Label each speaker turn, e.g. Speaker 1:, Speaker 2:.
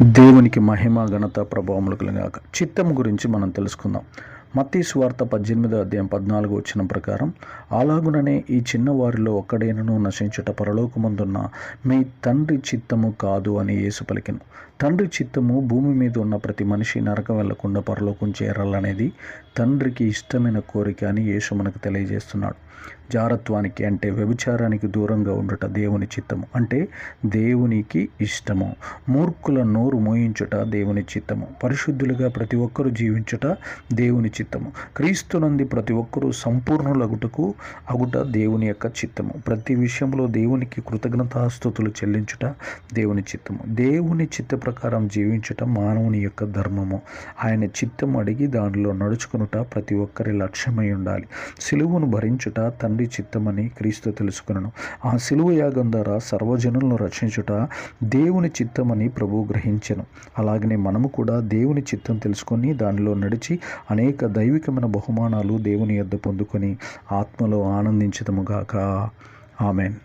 Speaker 1: దేవునికి మహిమ ఘనత ప్రభావములు కలుగాక. చిత్తం గురించి మనం తెలుసుకుందాం. మత్తయి సువార్త 18:14 ప్రకారం, అలాగుననే ఈ చిన్నవారిలో ఒక్కడైనను నశించుట పరలోకమందున్న మీ తండ్రి చిత్తము కాదు అని యేసు పలికెను. తండ్రి చిత్తము భూమి మీద ఉన్న ప్రతి మనిషి నరకం వెళ్లకుండా పరలోకం చేరాలనేది తండ్రికి ఇష్టమైన కోరిక అని యేసు మనకు తెలియజేస్తున్నాడు. జారత్వానికి అంటే వ్యభిచారానికి దూరంగా ఉండుట దేవుని చిత్తము, అంటే దేవునికి ఇష్టము. మూర్ఖుల నోరు మోయించుట దేవుని చిత్తము. పరిశుద్ధులుగా ప్రతి ఒక్కరూ జీవించుట దేవుని చిత్తము. క్రీస్తునందు ప్రతి ఒక్కరూ సంపూర్ణులగుటకు అగుట దేవుని యొక్క చిత్తము. ప్రతి విషయంలో దేవునికి కృతజ్ఞతాస్తుతులు చెల్లించుట దేవుని చిత్తము. దేవుని చిత్త ప్రకారం జీవించుట మానవుని యొక్క ధర్మము. ఆయన చిత్తం అడిగి దానిలో నడుచుకునుట ప్రతి ఒక్కరి లక్ష్యమై ఉండాలి. సిలువను భరించుట తండ్రి చిత్తమని క్రీస్తు తెలుసుకునను. ఆ సిలువ యాగం ద్వారా సర్వజనులను రక్షించుట దేవుని చిత్తమని ప్రభువు గ్రహించెను. అలాగనే మనము కూడా దేవుని చిత్తం తెలుసుకొని దానిలో నడిచి అనేక దైవికమైన బహుమానాలు దేవుని యొద్ద పొందుకొని ఆత్మలో ఆనందించుదముగాక. ఆమెన్.